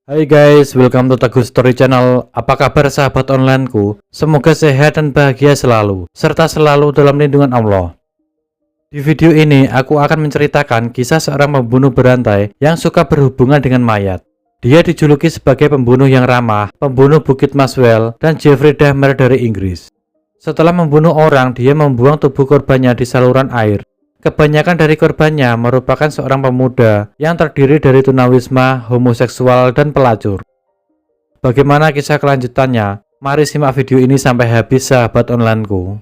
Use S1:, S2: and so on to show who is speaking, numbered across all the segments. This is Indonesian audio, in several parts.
S1: Hai guys, welcome to Teguh Story Channel. Apa kabar sahabat onlineku? Semoga sehat dan bahagia selalu, serta selalu dalam lindungan Allah. Di video ini, aku akan menceritakan kisah seorang pembunuh berantai yang suka berhubungan dengan mayat. Dia dijuluki sebagai pembunuh yang ramah, pembunuh Bukit Maswell, dan Jeffrey Dahmer dari Inggris. Setelah membunuh orang, dia membuang tubuh korbannya di saluran air. Kebanyakan dari korbannya merupakan seorang pemuda yang terdiri dari tunawisma, homoseksual, dan pelacur. Bagaimana kisah kelanjutannya? Mari simak video ini sampai habis sahabat onlineku.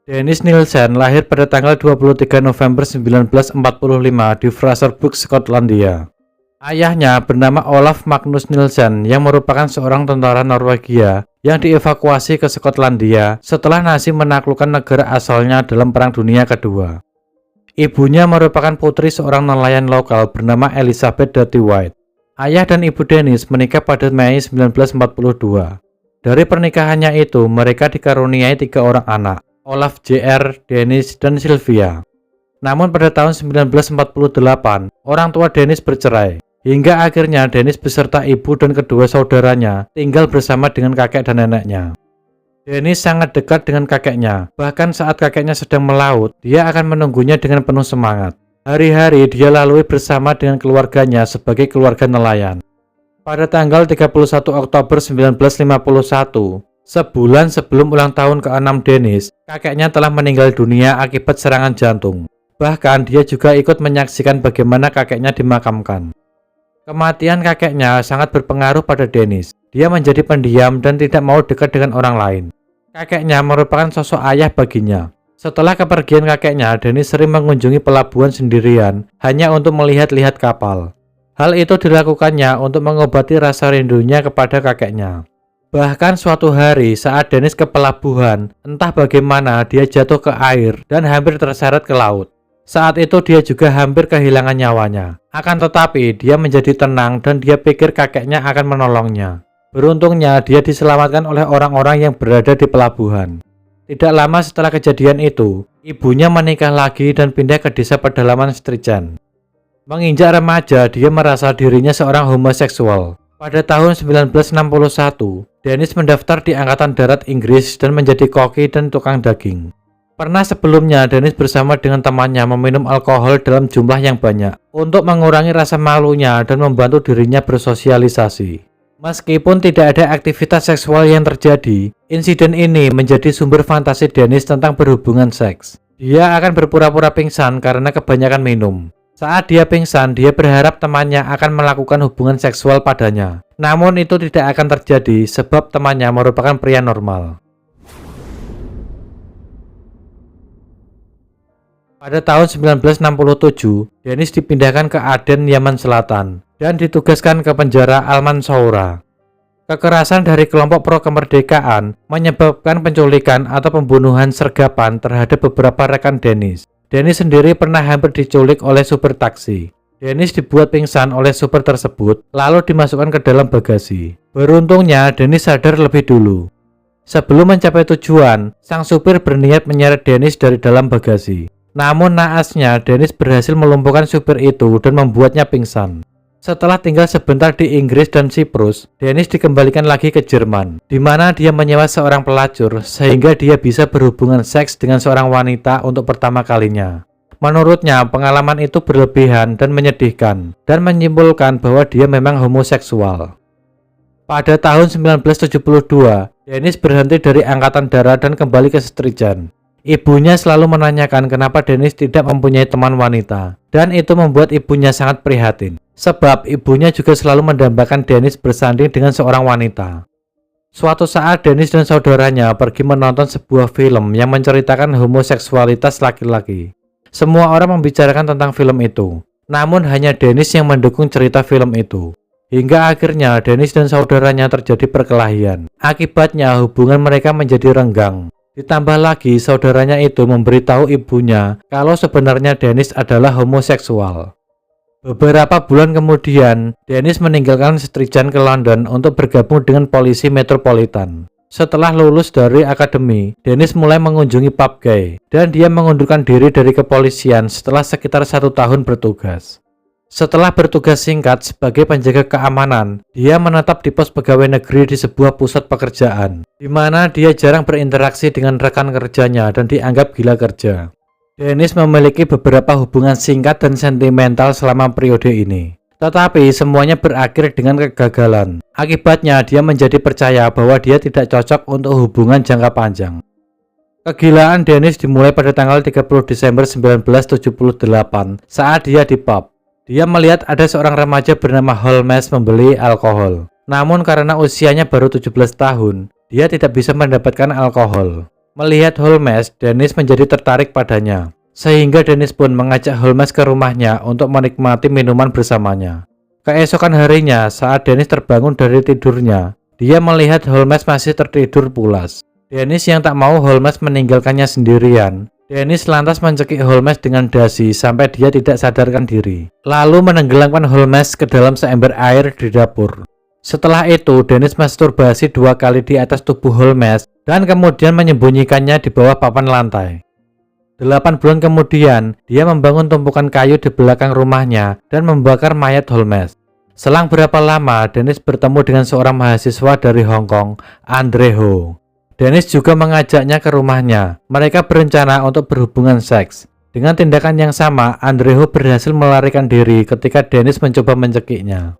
S1: Dennis Nielsen lahir pada tanggal 23 November 1945 di Fraserburgh, Skotlandia. Ayahnya bernama Olaf Magnus Nielsen yang merupakan seorang tentara Norwegia yang dievakuasi ke Skotlandia setelah Nazi menaklukkan negara asalnya dalam Perang Dunia Kedua. Ibunya merupakan putri seorang nelayan lokal bernama Elizabeth Dottie White. Ayah dan ibu Dennis menikah pada Mei 1942. Dari pernikahannya itu, mereka dikaruniai 3 orang anak, Olaf Jr., Dennis, dan Sylvia. Namun pada tahun 1948, orang tua Dennis bercerai. Hingga akhirnya Dennis beserta ibu dan kedua saudaranya tinggal bersama dengan kakek dan neneknya. Dennis sangat dekat dengan kakeknya, bahkan saat kakeknya sedang melaut, dia akan menunggunya dengan penuh semangat. Hari-hari dia lalui bersama dengan keluarganya sebagai keluarga nelayan. Pada tanggal 31 Oktober 1951, sebulan sebelum ulang tahun ke-6 Dennis, kakeknya telah meninggal dunia akibat serangan jantung. Bahkan dia juga ikut menyaksikan bagaimana kakeknya dimakamkan. Kematian kakeknya sangat berpengaruh pada Dennis. Dia menjadi pendiam dan tidak mau dekat dengan orang lain. Kakeknya merupakan sosok ayah baginya. Setelah kepergian kakeknya, Dennis sering mengunjungi pelabuhan sendirian hanya untuk melihat-lihat kapal. Hal itu dilakukannya untuk mengobati rasa rindunya kepada kakeknya. Bahkan suatu hari saat Dennis ke pelabuhan, entah bagaimana dia jatuh ke air dan hampir terseret ke laut. Saat itu dia juga hampir kehilangan nyawanya. Akan tetapi dia menjadi tenang dan dia pikir kakeknya akan menolongnya. Beruntungnya dia diselamatkan oleh orang-orang yang berada di pelabuhan. Tidak lama setelah kejadian itu, ibunya menikah lagi dan pindah ke desa pedalaman Strichen. Menginjak remaja, dia merasa dirinya seorang homoseksual. Pada tahun 1961, Dennis mendaftar di Angkatan Darat Inggris dan menjadi koki dan tukang daging. Pernah sebelumnya Dennis bersama dengan temannya meminum alkohol dalam jumlah yang banyak untuk mengurangi rasa malunya dan membantu dirinya bersosialisasi. Meskipun tidak ada aktivitas seksual yang terjadi, insiden ini menjadi sumber fantasi Dennis tentang berhubungan seks. Dia akan berpura-pura pingsan karena kebanyakan minum. Saat dia pingsan, dia berharap temannya akan melakukan hubungan seksual padanya. Namun itu tidak akan terjadi sebab temannya merupakan pria normal. Pada tahun 1967, Dennis dipindahkan ke Aden, Yaman Selatan, dan ditugaskan ke penjara Al-Mansoura. Kekerasan dari kelompok pro kemerdekaan menyebabkan penculikan atau pembunuhan sergapan terhadap beberapa rekan Dennis. Dennis sendiri pernah hampir diculik oleh supir taksi. Dennis dibuat pingsan oleh supir tersebut, lalu dimasukkan ke dalam bagasi. Beruntungnya, Dennis sadar lebih dulu. Sebelum mencapai tujuan, sang supir berniat menyeret Dennis dari dalam bagasi. Namun naasnya, Dennis berhasil melumpuhkan supir itu dan membuatnya pingsan. Setelah tinggal sebentar di Inggris dan Siprus, Dennis dikembalikan lagi ke Jerman, di mana dia menyewa seorang pelacur sehingga dia bisa berhubungan seks dengan seorang wanita untuk pertama kalinya. Menurutnya, pengalaman itu berlebihan dan menyedihkan, dan menyimpulkan bahwa dia memang homoseksual. Pada tahun 1972, Dennis berhenti dari Angkatan Darat dan kembali ke Strichen. Ibunya selalu menanyakan kenapa Dennis tidak mempunyai teman wanita, dan itu membuat ibunya sangat prihatin. Sebab ibunya juga selalu mendambakan Dennis bersanding dengan seorang wanita. Suatu saat Dennis dan saudaranya pergi menonton sebuah film yang menceritakan homoseksualitas laki-laki. Semua orang membicarakan tentang film itu, namun hanya Dennis yang mendukung cerita film itu. Hingga akhirnya Dennis dan saudaranya terjadi perkelahian. Akibatnya hubungan mereka menjadi renggang. Ditambah lagi saudaranya itu memberitahu ibunya kalau sebenarnya Dennis adalah homoseksual. Beberapa bulan kemudian, Dennis meninggalkan Strichen ke London untuk bergabung dengan polisi metropolitan. Setelah lulus dari akademi, Dennis mulai mengunjungi pub gay, dan dia mengundurkan diri dari kepolisian setelah sekitar 1 tahun bertugas. Setelah bertugas singkat sebagai penjaga keamanan, dia menetap di pos pegawai negeri di sebuah pusat pekerjaan, di mana dia jarang berinteraksi dengan rekan kerjanya dan dianggap gila kerja. Dennis memiliki beberapa hubungan singkat dan sentimental selama periode ini, tetapi semuanya berakhir dengan kegagalan. Akibatnya, dia menjadi percaya bahwa dia tidak cocok untuk hubungan jangka panjang. Kegilaan Dennis dimulai pada tanggal 30 Desember 1978 saat dia di pub. Dia melihat ada seorang remaja bernama Holmes membeli alkohol. Namun karena usianya baru 17 tahun, dia tidak bisa mendapatkan alkohol. Melihat Holmes, Dennis menjadi tertarik padanya. Sehingga Dennis pun mengajak Holmes ke rumahnya untuk menikmati minuman bersamanya. Keesokan harinya, saat Dennis terbangun dari tidurnya, dia melihat Holmes masih tertidur pulas. Dennis yang tak mau Holmes meninggalkannya sendirian, Dennis lantas mencekik Holmes dengan dasi sampai dia tidak sadarkan diri, lalu menenggelamkan Holmes ke dalam seember air di dapur. Setelah itu, Dennis masturbasi 2 kali di atas tubuh Holmes dan kemudian menyembunyikannya di bawah papan lantai. 8 bulan kemudian, dia membangun tumpukan kayu di belakang rumahnya dan membakar mayat Holmes. Selang berapa lama, Dennis bertemu dengan seorang mahasiswa dari Hong Kong, Andre Ho. Dennis juga mengajaknya ke rumahnya. Mereka berencana untuk berhubungan seks. Dengan tindakan yang sama, Andre Ho berhasil melarikan diri ketika Dennis mencoba mencekiknya.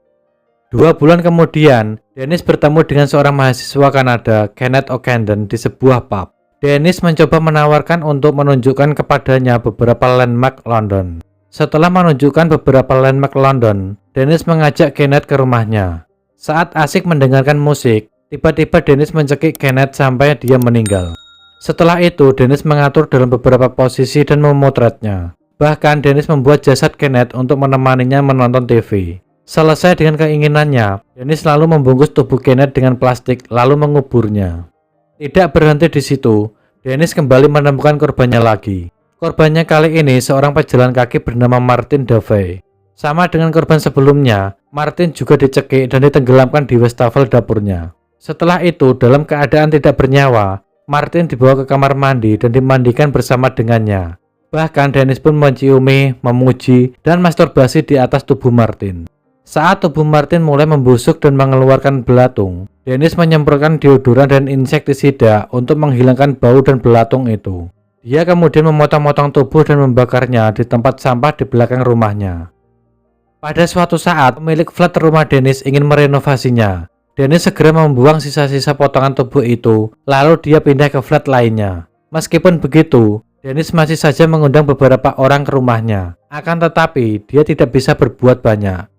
S1: 2 bulan kemudian, Dennis bertemu dengan seorang mahasiswa Kanada, Kenneth O'Candon, di sebuah pub. Dennis mencoba menawarkan untuk menunjukkan kepadanya beberapa landmark London. Setelah menunjukkan beberapa landmark London, Dennis mengajak Kenneth ke rumahnya. Saat asik mendengarkan musik, tiba-tiba Dennis mencekik Kenneth sampai dia meninggal. Setelah itu, Dennis mengatur dalam beberapa posisi dan memotretnya. Bahkan Dennis membuat jasad Kenneth untuk menemaninya menonton TV. Selesai dengan keinginannya, Dennis lalu membungkus tubuh Kenneth dengan plastik lalu menguburnya. Tidak berhenti di situ, Dennis kembali menemukan korbannya lagi. Korbannya kali ini seorang pejalan kaki bernama Martin Davey. Sama dengan korban sebelumnya, Martin juga dicekik dan ditenggelamkan di wastafel dapurnya. Setelah itu, dalam keadaan tidak bernyawa, Martin dibawa ke kamar mandi dan dimandikan bersama dengannya. Bahkan Dennis pun menciumi, memuji, dan masturbasi di atas tubuh Martin. Saat tubuh Martin mulai membusuk dan mengeluarkan belatung, Dennis menyemprotkan deodoran dan insektisida untuk menghilangkan bau dan belatung itu. Dia kemudian memotong-motong tubuh dan membakarnya di tempat sampah di belakang rumahnya. Pada suatu saat, pemilik flat rumah Dennis ingin merenovasinya. Dennis segera membuang sisa-sisa potongan tubuh itu, lalu dia pindah ke flat lainnya. Meskipun begitu, Dennis masih saja mengundang beberapa orang ke rumahnya. Akan tetapi, dia tidak bisa berbuat banyak.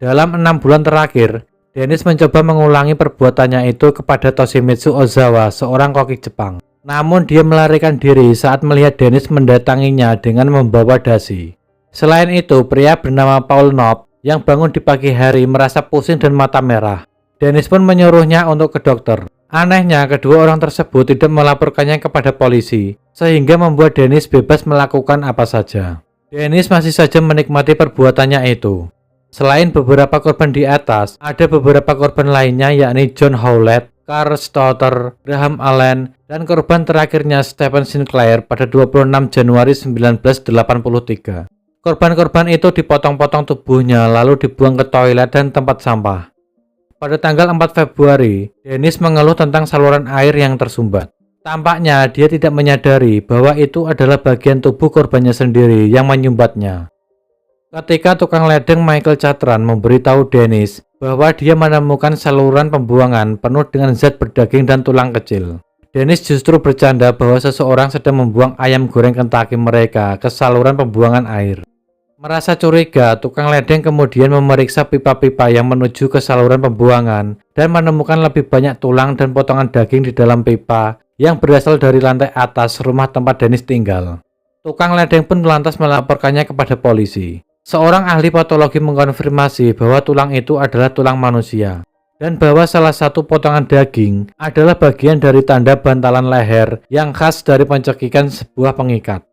S1: Dalam 6 bulan terakhir, Dennis mencoba mengulangi perbuatannya itu kepada Toshimitsu Ozawa, seorang koki Jepang. Namun dia melarikan diri saat melihat Dennis mendatanginya dengan membawa dasi. Selain itu, pria bernama Paul Knopp yang bangun di pagi hari merasa pusing dan mata merah. Dennis pun menyuruhnya untuk ke dokter. Anehnya, kedua orang tersebut tidak melaporkannya kepada polisi, sehingga membuat Dennis bebas melakukan apa saja. Dennis masih saja menikmati perbuatannya itu. Selain beberapa korban di atas, ada beberapa korban lainnya yakni John Howlett, Carl Stotter, Graham Allen, dan korban terakhirnya Stephen Sinclair pada 26 Januari 1983. Korban-korban itu dipotong-potong tubuhnya lalu dibuang ke toilet dan tempat sampah. Pada tanggal 4 Februari, Dennis mengeluh tentang saluran air yang tersumbat. Tampaknya dia tidak menyadari bahwa itu adalah bagian tubuh korbannya sendiri yang menyumbatnya. Ketika tukang ledeng Michael Catran memberitahu Dennis bahwa dia menemukan saluran pembuangan penuh dengan zat berdaging dan tulang kecil, Dennis justru bercanda bahwa seseorang sedang membuang ayam goreng Kentucky mereka ke saluran pembuangan air. Merasa curiga, tukang ledeng kemudian memeriksa pipa-pipa yang menuju ke saluran pembuangan dan menemukan lebih banyak tulang dan potongan daging di dalam pipa yang berasal dari lantai atas rumah tempat Dennis tinggal. Tukang ledeng pun lantas melaporkannya kepada polisi. Seorang ahli patologi mengkonfirmasi bahwa tulang itu adalah tulang manusia dan bahwa salah satu potongan daging adalah bagian dari tanda bantalan leher yang khas dari pencekikan sebuah pengikat.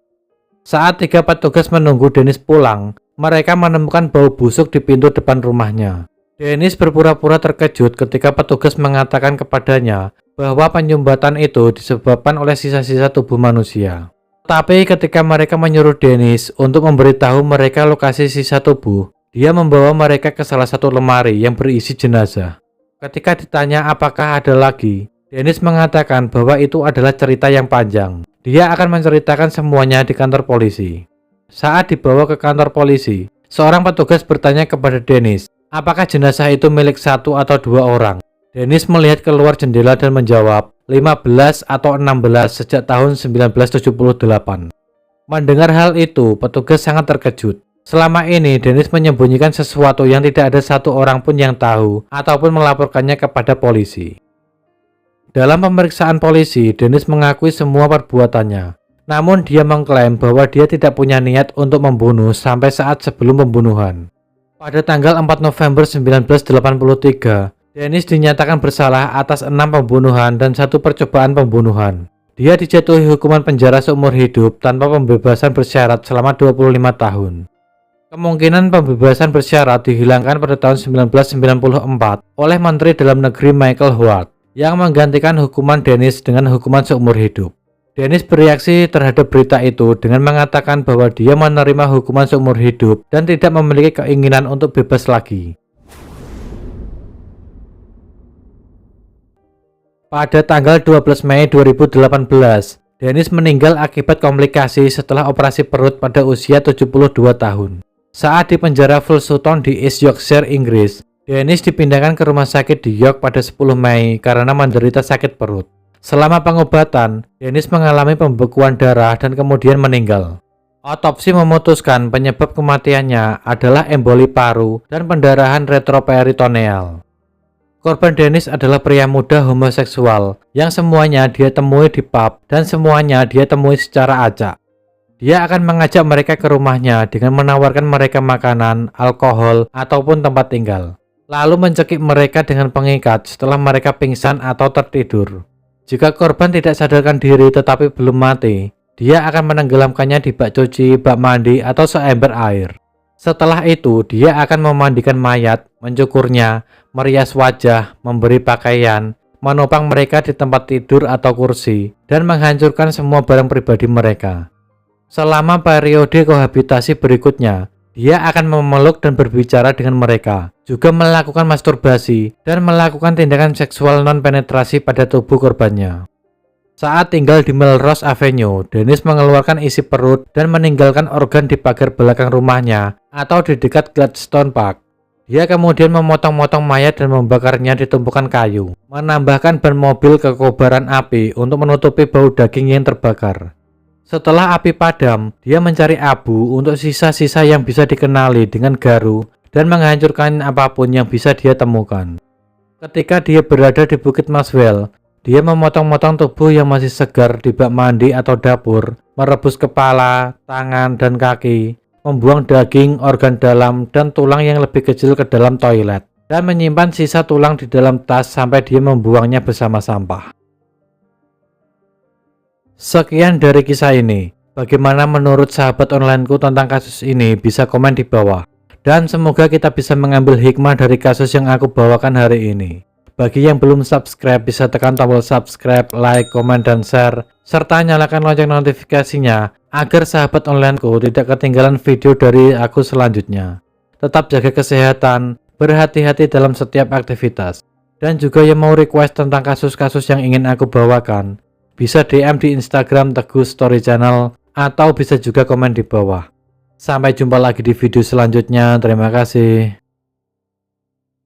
S1: Saat 3 petugas menunggu Dennis pulang, mereka menemukan bau busuk di pintu depan rumahnya. Dennis berpura-pura terkejut ketika petugas mengatakan kepadanya bahwa penyumbatan itu disebabkan oleh sisa-sisa tubuh manusia. Tapi ketika mereka menyuruh Dennis untuk memberitahu mereka lokasi sisa tubuh, dia membawa mereka ke salah satu lemari yang berisi jenazah. Ketika ditanya apakah ada lagi, Dennis mengatakan bahwa itu adalah cerita yang panjang. Dia akan menceritakan semuanya di kantor polisi. Saat dibawa ke kantor polisi, seorang petugas bertanya kepada Dennis, apakah jenazah itu milik satu atau dua orang. Dennis melihat keluar jendela dan menjawab, 15 atau 16 sejak tahun 1978. Mendengar hal itu, petugas sangat terkejut. Selama ini, Dennis menyembunyikan sesuatu yang tidak ada satu orang pun yang tahu ataupun melaporkannya kepada polisi. Dalam pemeriksaan polisi, Dennis mengakui semua perbuatannya. Namun dia mengklaim bahwa dia tidak punya niat untuk membunuh sampai saat sebelum pembunuhan. Pada tanggal 4 November 1983, Dennis dinyatakan bersalah atas 6 pembunuhan dan 1 percobaan pembunuhan. Dia dijatuhi hukuman penjara seumur hidup tanpa pembebasan bersyarat selama 25 tahun. Kemungkinan pembebasan bersyarat dihilangkan pada tahun 1994 oleh Menteri Dalam Negeri Michael Howard yang menggantikan hukuman Dennis dengan hukuman seumur hidup. Dennis bereaksi terhadap berita itu dengan mengatakan bahwa dia menerima hukuman seumur hidup dan tidak memiliki keinginan untuk bebas lagi. Pada tanggal 12 Mei 2018, Dennis meninggal akibat komplikasi setelah operasi perut pada usia 72 tahun. Saat di penjara Fulsutton di East Yorkshire, Inggris, Dennis dipindahkan ke rumah sakit di York pada 10 Mei karena menderita sakit perut. Selama pengobatan, Dennis mengalami pembekuan darah dan kemudian meninggal. Otopsi memutuskan penyebab kematiannya adalah emboli paru dan pendarahan retroperitoneal. Korban Dennis adalah pria muda homoseksual yang semuanya dia temui di pub dan semuanya dia temui secara acak. Dia akan mengajak mereka ke rumahnya dengan menawarkan mereka makanan, alkohol, ataupun tempat tinggal. Lalu mencekik mereka dengan pengikat setelah mereka pingsan atau tertidur. Jika korban tidak sadarkan diri tetapi belum mati, dia akan menenggelamkannya di bak cuci, bak mandi, atau seember air. Setelah itu, dia akan memandikan mayat, mencukurnya, merias wajah, memberi pakaian, menopang mereka di tempat tidur atau kursi, dan menghancurkan semua barang pribadi mereka. Selama periode kohabitasi berikutnya, dia akan memeluk dan berbicara dengan mereka, juga melakukan masturbasi, dan melakukan tindakan seksual non-penetrasi pada tubuh korbannya. Saat tinggal di Melrose Avenue, Dennis mengeluarkan isi perut dan meninggalkan organ di pagar belakang rumahnya atau di dekat Gladstone Park. Dia kemudian memotong-motong mayat dan membakarnya di tumpukan kayu, menambahkan ban mobil ke kobaran api untuk menutupi bau daging yang terbakar. Setelah api padam, dia mencari abu untuk sisa-sisa yang bisa dikenali dengan garu dan menghancurkan apapun yang bisa dia temukan. Ketika dia berada di Bukit Maswell, dia memotong-motong tubuh yang masih segar di bak mandi atau dapur, merebus kepala, tangan, dan kaki, membuang daging, organ dalam, dan tulang yang lebih kecil ke dalam toilet, dan menyimpan sisa tulang di dalam tas sampai dia membuangnya bersama sampah. Sekian dari kisah ini. Bagaimana menurut sahabat onlineku tentang kasus ini? Bisa komen di bawah. Dan semoga kita bisa mengambil hikmah dari kasus yang aku bawakan hari ini. Bagi yang belum subscribe, bisa tekan tombol subscribe, like, komen, dan share, serta nyalakan lonceng notifikasinya agar sahabat onlineku tidak ketinggalan video dari aku selanjutnya. Tetap jaga kesehatan, berhati-hati dalam setiap aktivitas. Dan juga yang mau request tentang kasus-kasus yang ingin aku bawakan, bisa DM di Instagram Teguh Story Channel atau bisa juga komen di bawah. Sampai jumpa lagi di video selanjutnya. Terima kasih.